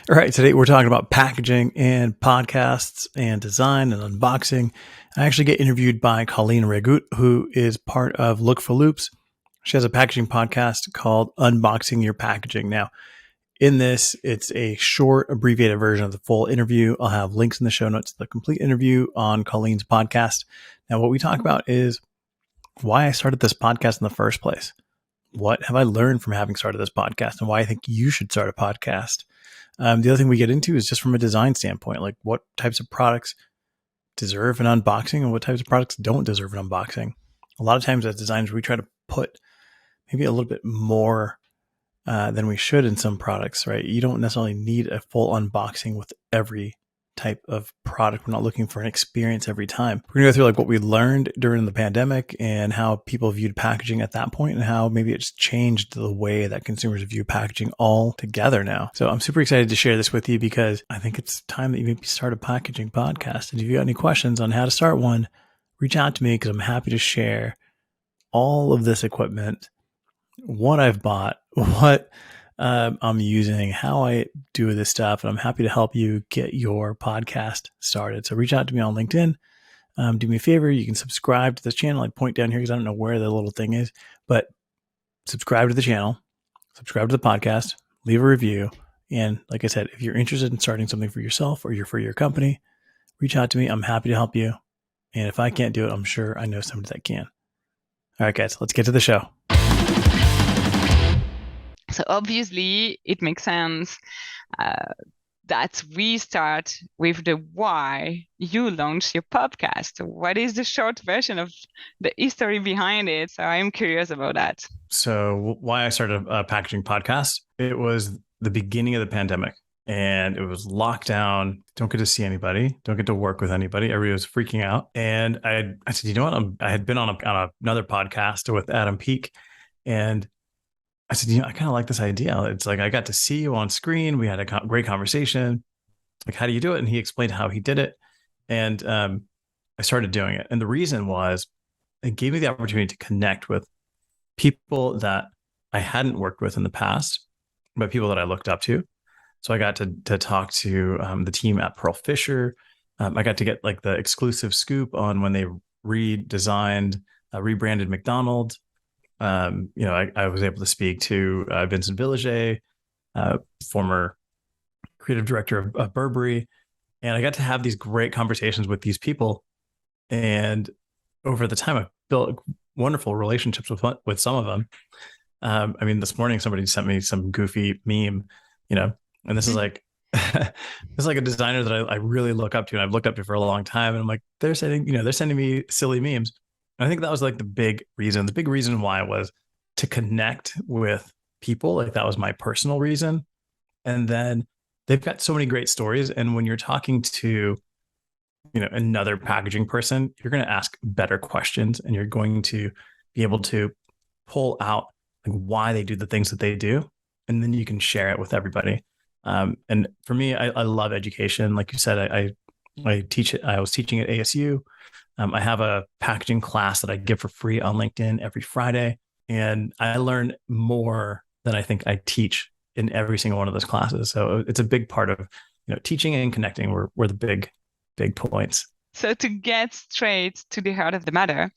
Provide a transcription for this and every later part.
All right, today we're talking about packaging and podcasts and design and unboxing. I actually get interviewed by Colienne Regout, who is part of Look for Loops. She has a packaging podcast called Unboxing Your Packaging. Now, in this, it's a short, abbreviated version of the full interview. I'll have links in the show notes to the complete interview on Collene's podcast. Now, what we talk about is why I started this podcast in the first place. What have I learned from having started this podcast and why I think you should start a podcast? The other thing we get into is just from a design standpoint, like what types of products deserve an unboxing and what types of products don't deserve an unboxing. A lot of times as designers, we try to put maybe a little bit more than we should in some products, right? You don't necessarily need a full unboxing with every type of product. We're not looking for an experience every time. We're gonna go through like what we learned during the pandemic and how people viewed packaging at that point and how maybe it's changed the way that consumers view packaging all together now. So I'm super excited to share this with you because I think it's time that you maybe start a packaging podcast. And if you got any questions on how to start one, reach out to me because I'm happy to share all of this equipment, what I've bought, what I'm using, how I do this stuff, and I'm happy to help you get your podcast started. So reach out to me on LinkedIn. Do me a favor. You can subscribe to this channel. I point down here because I don't know where the little thing is, but subscribe to the channel, subscribe to the podcast, leave a review. And like I said, if you're interested in starting something for yourself or for your company, reach out to me. I'm happy to help you. And if I can't do it, I'm sure I know somebody that can. All right, guys, let's get to the show. So obviously, it makes sense that we start with the why you launched your podcast. What is the short version of the history behind it? So I'm curious about that. So why I started a packaging podcast, it was the beginning of the pandemic and it was lockdown. Don't get to see anybody. Don't get to work with anybody. Everybody was freaking out. And I said, you know what? I had been on another podcast with Adam Peake and I said, I kind of like this idea. It's like, I got to see you on screen. We had a great conversation. Like, how do you do it? And he explained how he did it. And I started doing it. And the reason was it gave me the opportunity to connect with people that I hadn't worked with in the past, but people that I looked up to. So I got to talk to the team at Pearl Fisher. I got to get like the exclusive scoop on when they redesigned, rebranded McDonald's. I was able to speak to Vincent Villager, former creative director of Burberry, and I got to have these great conversations with these people. And over the time, I've built wonderful relationships with some of them. This morning somebody sent me some goofy meme, and this is like this is like a designer that I really look up to, and I've looked up to for a long time. And I'm like, they're sending me silly memes. I think that was like the big reason why was to connect with people. Like that was my personal reason. And then they've got so many great stories. And when you're talking to, another packaging person, you're going to ask better questions and you're going to be able to pull out like why they do the things that they do. And then you can share it with everybody. And for me, I love education. Like you said, I teach it. I was teaching at ASU. I have a packaging class that I give for free on LinkedIn every Friday. And I learn more than I think I teach in every single one of those classes. So it's a big part of, teaching and connecting were the big points. So to get straight to the heart of the matter,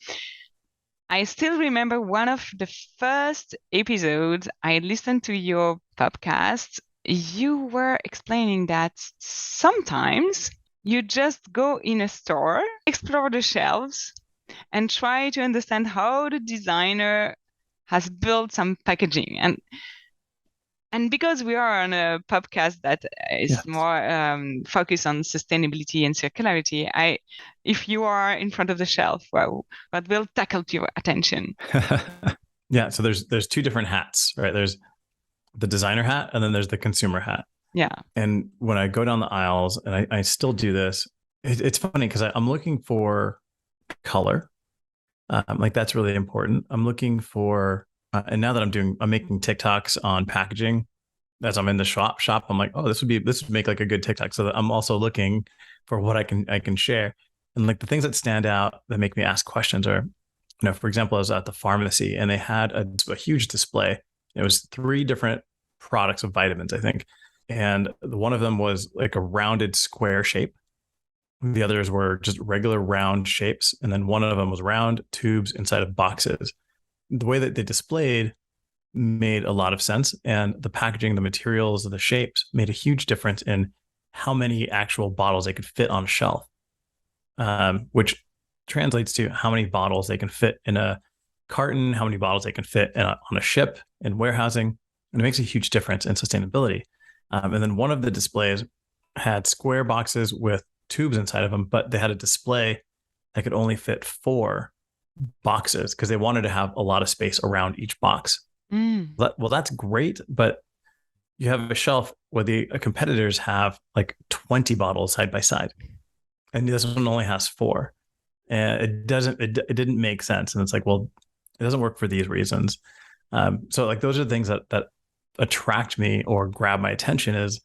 I still remember one of the first episodes I listened to your podcast. You were explaining that sometimes you just go in a store, explore the shelves, and try to understand how the designer has built some packaging. And because we are on a podcast that is more focused on sustainability and circularity, if you are in front of the shelf, well, what will tackle your attention? Yeah, so there's two different hats, right? There's the designer hat and then there's the consumer hat. Yeah. And when I go down the aisles, and I still do this, it's funny because I'm looking for color. Like that's really important. I'm looking for, and now that I'm making TikToks on packaging as I'm in the shop, I'm like, oh, this would make like a good TikTok. So that I'm also looking for what I can share. And like the things that stand out that make me ask questions are, for example, I was at the pharmacy and they had a huge display. It was 3 different products of vitamins, I think. and one of them was like a rounded square shape. The others were just regular round shapes, and then one of them was round tubes inside of boxes. The way that they displayed made a lot of sense, and the packaging, the materials, the shapes made a huge difference in how many actual bottles they could fit on a shelf, which translates to how many bottles they can fit in a carton, how many bottles they can fit on a ship in warehousing, and it makes a huge difference in sustainability. And then one of the displays had square boxes with tubes inside of them, but they had a display that could only fit 4 boxes because they wanted to have a lot of space around each box. Mm. Well, that's great, but you have a shelf where the competitors have like 20 bottles side by side, and this one only has 4, and it didn't make sense. And it's like, well, it doesn't work for these reasons. So like those are the things that attract me or grab my attention is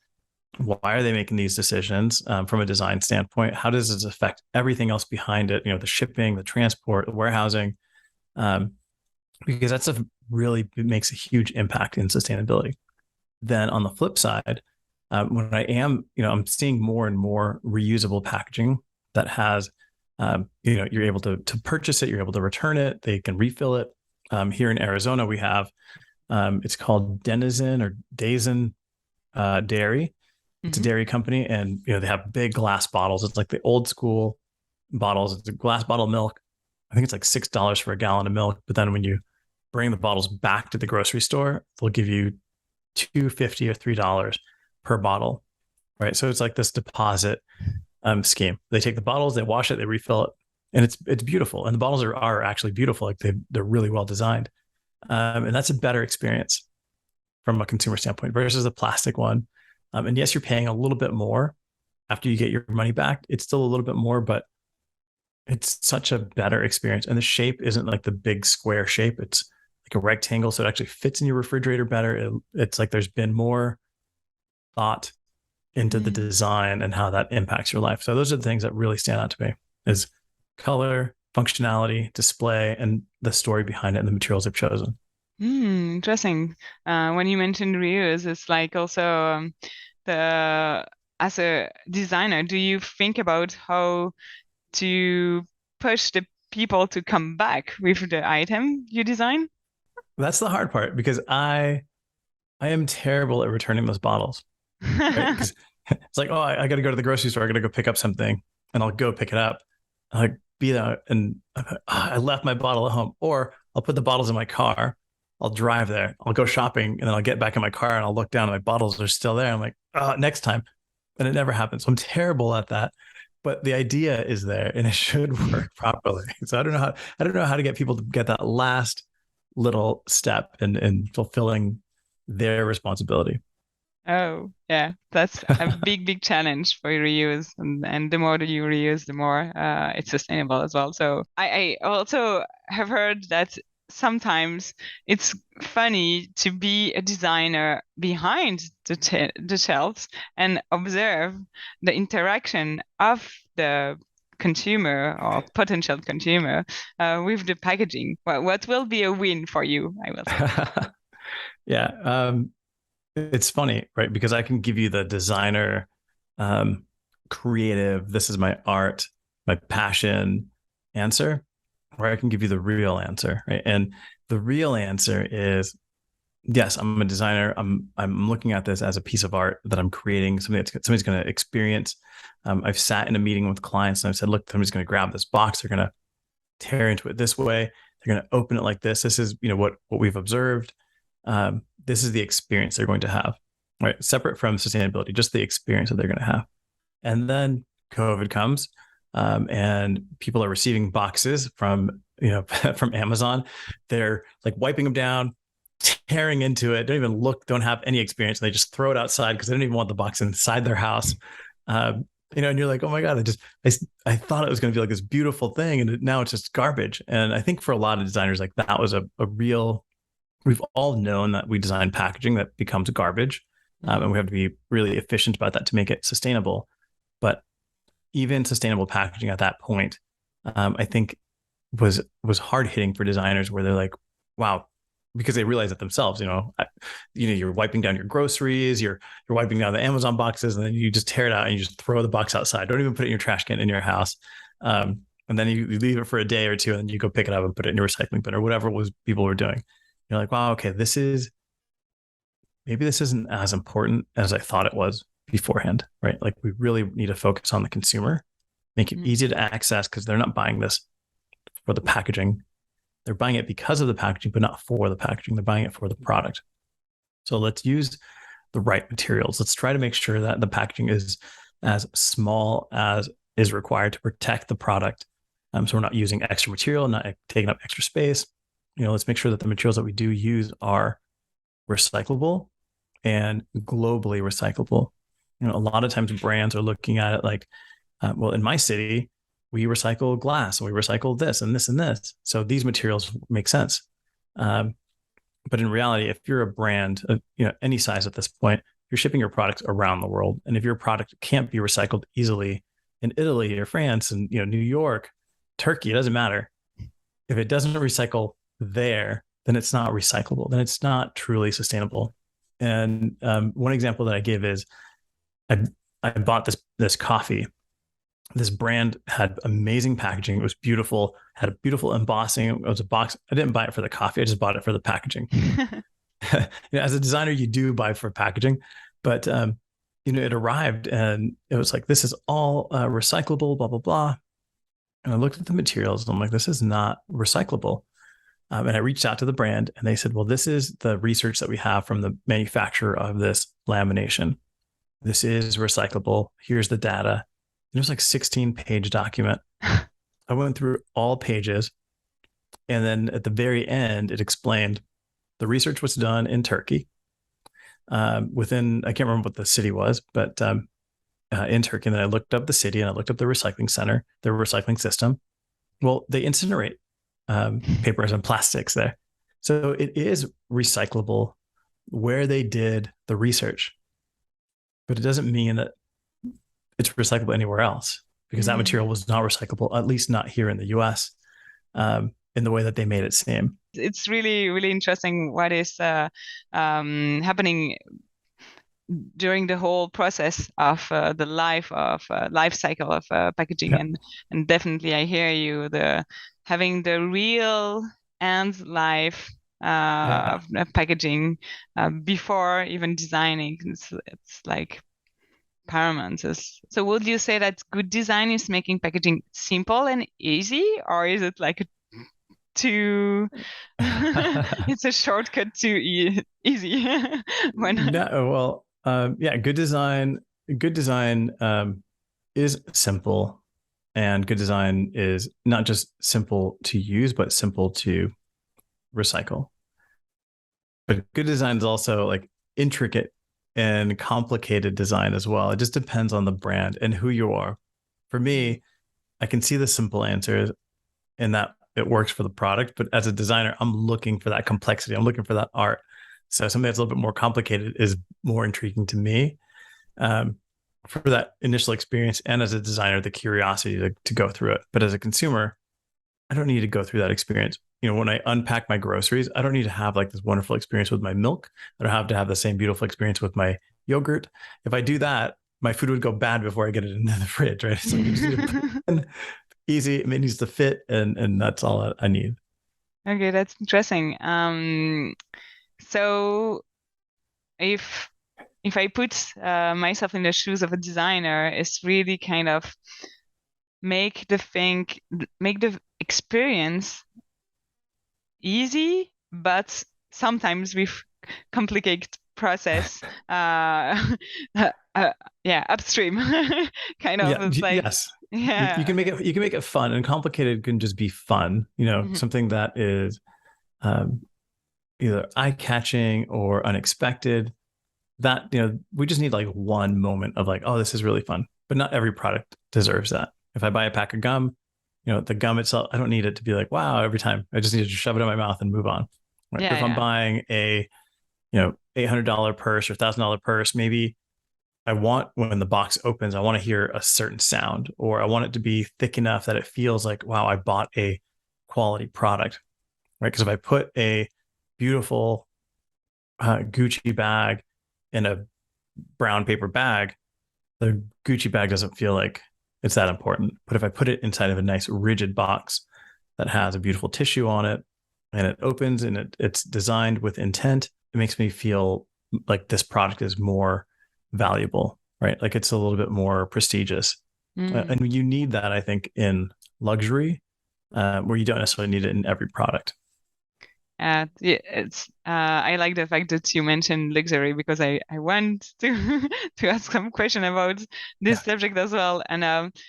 why are they making these decisions from a design standpoint? How does this affect everything else behind it? The shipping, the transport, the warehousing, because that stuff really makes a huge impact in sustainability. Then on the flip side, when I'm seeing more and more reusable packaging that has, you're able to purchase it, you're able to return it, they can refill it. Here in Arizona, we have, it's called Denizen or Dazen Dairy. It's a dairy company, and they have big glass bottles. It's like the old school bottles. It's a glass bottle of milk. I think it's like $6 for a gallon of milk. But then when you bring the bottles back to the grocery store, they'll give you $2.50 or $3 per bottle, right? So it's like this deposit scheme. They take the bottles, they wash it, they refill it, and it's beautiful. And the bottles are actually beautiful. Like they're really well designed, and that's a better experience from a consumer standpoint versus the plastic one. And yes, you're paying a little bit more after you get your money back. It's still a little bit more, but it's such a better experience. And the shape isn't like the big square shape. It's like a rectangle. So it actually fits in your refrigerator better. It's like there's been more thought into the design and how that impacts your life. So those are the things that really stand out to me is color, functionality, display, and the story behind it and the materials they've chosen. Interesting. When you mentioned reuse, it's like also the as a designer, do you think about how to push the people to come back with the item you design? That's the hard part because I am terrible at returning those bottles, right? Because it's like, oh, I got to go to the grocery store. I got to go pick up something, and I'll go pick it up. I'll like be there, and I left my bottle at home, or I'll put the bottles in my car. I'll drive there. I'll go shopping, and then I'll get back in my car, and I'll look down, and my bottles are still there. I'm like, oh, next time, and it never happens. So I'm terrible at that. But the idea is there, and it should work properly. So I don't know how to get people to get that last little step in fulfilling their responsibility. Oh, yeah, that's a big challenge for reuse, and the more that you reuse, the more it's sustainable as well. So I also have heard that sometimes it's funny to be a designer behind the shelves and observe the interaction of the consumer or potential consumer with the packaging. What will be a win for you, I will say. Yeah. It's funny, right? Because I can give you the designer, creative, this is my art, my passion answer, or I can give you the real answer, right? And the real answer is, yes, I'm a designer. I'm looking at this as a piece of art that I'm creating, something that somebody's going to experience. I've sat in a meeting with clients and I've said, look, somebody's going to grab this box. They're going to tear into it this way. They're going to open it like this. This is, what we've observed. This is the experience they're going to have, right? Separate from sustainability, just the experience that they're going to have. And then COVID comes, and people are receiving boxes from, from Amazon. They're like wiping them down, tearing into it, don't even look, don't have any experience. They just throw it outside because they don't even want the box inside their house. And you're like, oh my God, I thought it was going to be like this beautiful thing. And now it's just garbage. And I think for a lot of designers, like that was a real, we've all known that we design packaging that becomes garbage. And we have to be really efficient about that to make it sustainable. But even sustainable packaging at that point, I think was hard hitting for designers where they're like, wow, because they realize it themselves. You're wiping down your groceries, you're wiping down the Amazon boxes, and then you just tear it out and you just throw the box outside. Don't even put it in your trash can in your house. And then you leave it for a day or two, and then you go pick it up and put it in your recycling bin or whatever it was people were doing. You're like, wow, okay, maybe this isn't as important as I thought it was beforehand, right? Like we really need to focus on the consumer, make it easy to access, because they're not buying this for the packaging. They're buying it because of the packaging, but not for the packaging. They're buying it for the product. So let's use the right materials. Let's try to make sure that the packaging is as small as is required to protect the product. So we're not using extra material, not taking up extra space. Let's make sure that the materials that we do use are recyclable and globally recyclable. A lot of times brands are looking at it like, well, in my city, we recycle glass, we recycle this and this and this. So these materials make sense. But in reality, if you're a brand of any size at this point, you're shipping your products around the world. And if your product can't be recycled easily in Italy or France and New York, Turkey, it doesn't matter. If it doesn't recycle there, then it's not recyclable. Then it's not truly sustainable. And one example that I give is I bought this coffee. This brand had amazing packaging. It was beautiful, had a beautiful embossing. It was a box. I didn't buy it for the coffee. I just bought it for the packaging. As a designer, you do buy for packaging, but it arrived and it was like, this is all recyclable, blah, blah, blah. And I looked at the materials and I'm like, this is not recyclable. And I reached out to the brand and they said, well, this is the research that we have from the manufacturer of this lamination. This is recyclable. Here's the data. It was like 16-page document. I went through all pages. And then at the very end, it explained the research was done in Turkey I can't remember what the city was, but in Turkey. And then I looked up the city and I looked up the recycling center, their recycling system. Well, they incinerate papers and plastics there. So it is recyclable where they did the research, but it doesn't mean that it's recyclable anywhere else, because that material was not recyclable, at least not here in the US, in the way that they made it seem. It's really, really interesting what is happening during the whole process of the life cycle of packaging. Yeah. And definitely I hear you, having the real end life of packaging before even designing. It's like paramount. So would you say that good design is making packaging simple and easy, or is it like too it's a shortcut to easy? No, well, good design is simple, and good design is not just simple to use, but simple to recycle. But good design is also like intricate and complicated design as well. It just depends on the brand and who you are. For me, I can see the simple answers and that it works for the product, but as a designer, I'm looking for that complexity. I'm looking for that art. So something that's a little bit more complicated is more intriguing to me, for that initial experience. And as a designer, the curiosity to go through it. But as a consumer, I don't need to go through that experience. When I unpack my groceries, I don't need to have like this wonderful experience with my milk. I don't have to have the same beautiful experience with my yogurt. If I do that, my food would go bad before I get it into the fridge, right? So you just need to put it in, easy. It needs to fit, and that's all I need. Okay, that's interesting. So if I put myself in the shoes of a designer, it's really kind of make the experience easy, but sometimes with complicated process. Upstream kind of. Yeah, it's like, yes. yeah, You can make it fun, and complicated can just be fun. Something that is either eye-catching or unexpected. That we just need like one moment of like, oh, this is really fun. But not every product deserves that. If I buy a pack of gum, the gum itself, I don't need it to be like, wow, every time. I just need to shove it in my mouth and move on. Right? yeah, If I'm buying a $800 purse or $1,000 purse, maybe I want, when the box opens, I want to hear a certain sound, or I want it to be thick enough that it feels like, wow, I bought a quality product, right? Because if I put a beautiful Gucci bag in a brown paper bag, the Gucci bag doesn't feel like it's that important. But if I put it inside of a nice rigid box that has a beautiful tissue on it and it opens and it's designed with intent, it makes me feel like this product is more valuable, right? Like it's a little bit more prestigious. Mm. And you need that, I think, in luxury, where you don't necessarily need it in every product. Yeah, it's I like the fact that you mentioned luxury because I want to to ask some question about this Yeah. subject as well, and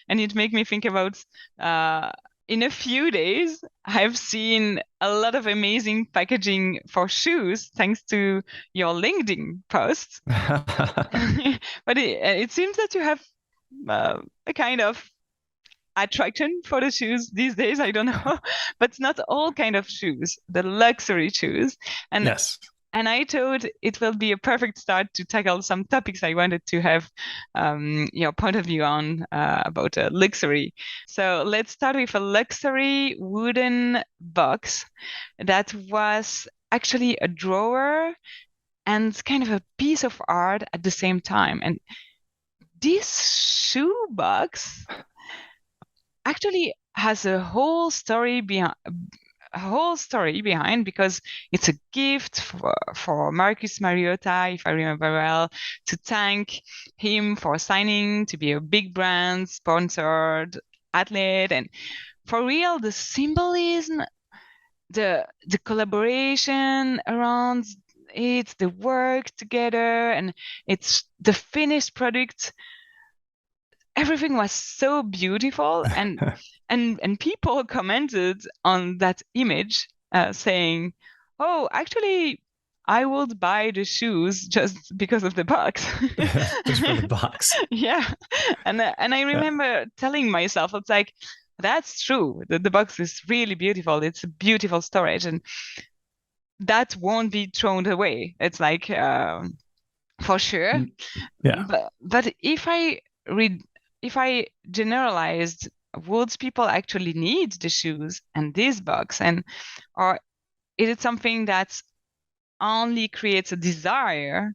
it make me think about uh in a few days I've seen a lot of amazing packaging for shoes thanks to your LinkedIn post. But it seems that you have a kind of attraction for the shoes these days. I don't know, but not all kind of shoes, the luxury shoes. And Yes. and I thought it will be a perfect start to tackle some topics I wanted to have your point of view on about luxury. So let's start with a luxury wooden box that was actually a drawer and kind of a piece of art at the same time. And this shoe box actually has a whole story behind because it's a gift for Marcus Mariota, if I remember well, to thank him for signing to be a big brand sponsored athlete. And for real, the symbolism, the collaboration around it, the work together, and it's the finished product, everything was so beautiful, and people commented on that image saying, oh, actually I would buy the shoes just because of the box. Just for the box. Yeah. And I Yeah. remember telling myself, it's like, that's true, the box is really beautiful, it's a beautiful storage, and that won't be thrown away. It's like for sure. Yeah. But read if I generalized, would people actually need the shoes and this box, and or is it something that only creates a desire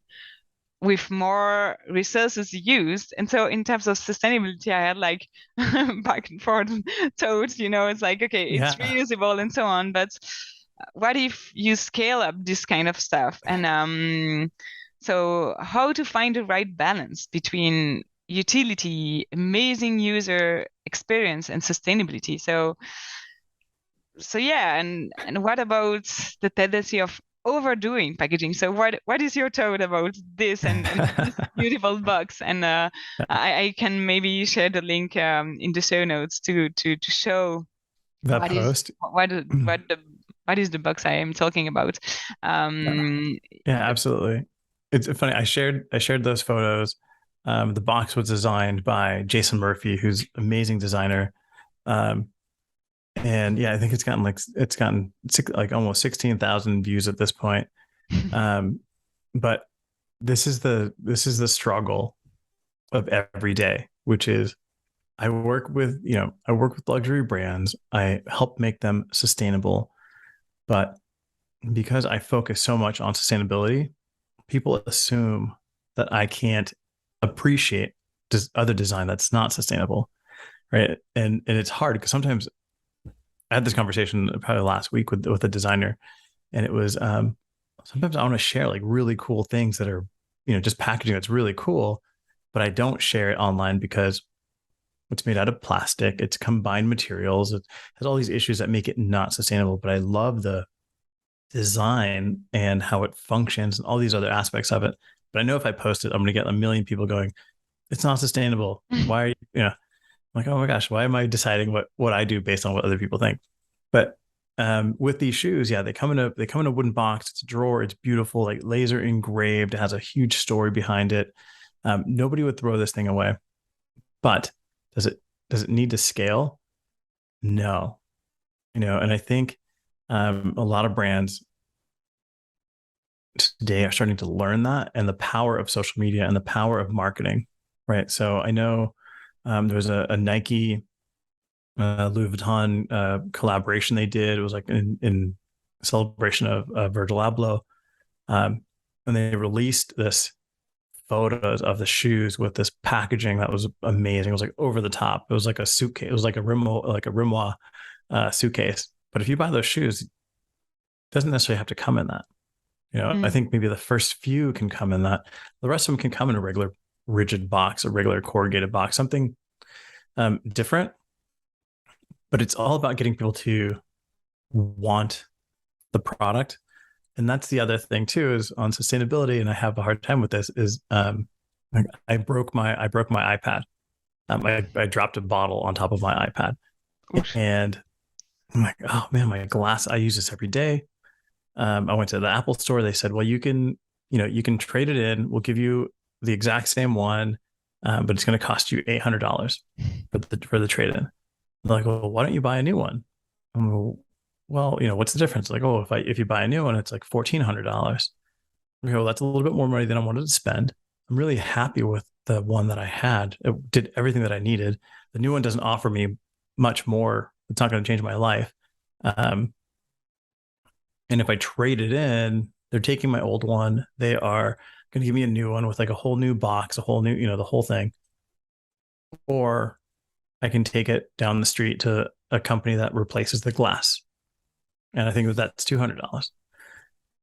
with more resources used? And so in terms of sustainability, I had like back and forth thoughts, it's like, okay, it's Yeah. reusable and so on, but what if you scale up this kind of stuff? And so how to find the right balance between utility, amazing user experience, and sustainability? So yeah, and what about the tendency of overdoing packaging? So what is your thought about this and this beautiful box? And I can maybe share the link in the show notes to show That what is post. what is the box I am talking about. Yeah. Um, Yeah, absolutely. It's funny. I shared those photos. The box was designed by Jason Murphy, who's amazing designer. Um, and yeah, I think it's gotten like almost 16,000 views at this point. Um, but this is the struggle of every day, which is I work with luxury brands. I help make them sustainable, but because I focus so much on sustainability, people assume that I can't appreciate other design that's not sustainable, right? And it's hard because sometimes I had this conversation probably last week with a designer, and it was sometimes I want to share like really cool things that are just packaging that's really cool, but I don't share it online because it's made out of plastic, it's combined materials, it has all these issues that make it not sustainable. But I love the design and how it functions and all these other aspects of it. But I know if I post it, I'm going to get a million people going, it's not sustainable. Why are I'm like, oh my gosh, why am I deciding what I do based on what other people think? But with these shoes, yeah, they come in a wooden box. It's a drawer. It's beautiful, like laser engraved. It has a huge story behind it. Nobody would throw this thing away. But does it need to scale? No. And I think a lot of brands today are starting to learn that and the power of social media and the power of marketing, right? So I know there was a Nike Louis Vuitton collaboration they did. It was like in celebration of Virgil Abloh. And they released this photos of the shoes with this packaging that was amazing. It was like over the top. It was like a suitcase. It was like a Rimowa suitcase. But if you buy those shoes, it doesn't necessarily have to come in that. I think maybe the first few can come in that. The rest of them can come in a regular rigid box, a regular corrugated box, something different. But it's all about getting people to want the product. And that's the other thing too, is on sustainability. And I have a hard time with this is I broke my iPad. I dropped a bottle on top of my iPad. Oof. And I'm like, oh man, my glass, I use this every day. I went to the Apple store. They said, well, you can trade it in. We'll give you the exact same one, but it's going to cost you $800 for the trade in. They're like, well, why don't you buy a new one? I'm like, well, what's the difference? Like, oh, if you buy a new one, it's like $1,400. Okay, well, that's a little bit more money than I wanted to spend. I'm really happy with the one that I had. It did everything that I needed. The new one doesn't offer me much more. It's not going to change my life. And if I trade it in, they're taking my old one. They are going to give me a new one with like a whole new box, a whole new, the whole thing. Or I can take it down the street to a company that replaces the glass. And I think that's $200.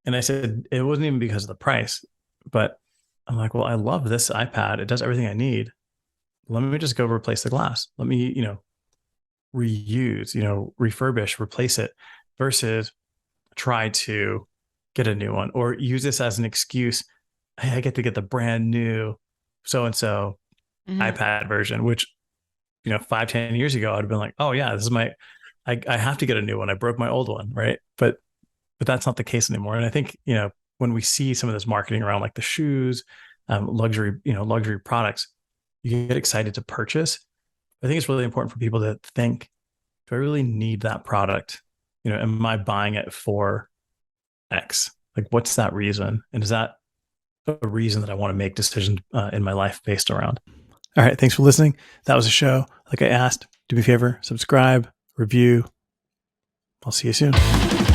And I said, it wasn't even because of the price, but I'm like, well, I love this iPad. It does everything I need. Let me just go replace the glass. Let me, reuse, refurbish, replace it versus try to get a new one or use this as an excuse. Hey, I get to get the brand new so-and-so iPad version, which, 5-10 years ago, I'd have been like, oh yeah, this is I have to get a new one. I broke my old one. Right. But that's not the case anymore. And I think, when we see some of this marketing around like the shoes, luxury products, you get excited to purchase. I think it's really important for people to think, do I really need that product? Am I buying it for X? Like, what's that reason? And is that a reason that I want to make decisions in my life based around? All right. Thanks for listening. That was a show. Like I asked, do me a favor, subscribe, review. I'll see you soon.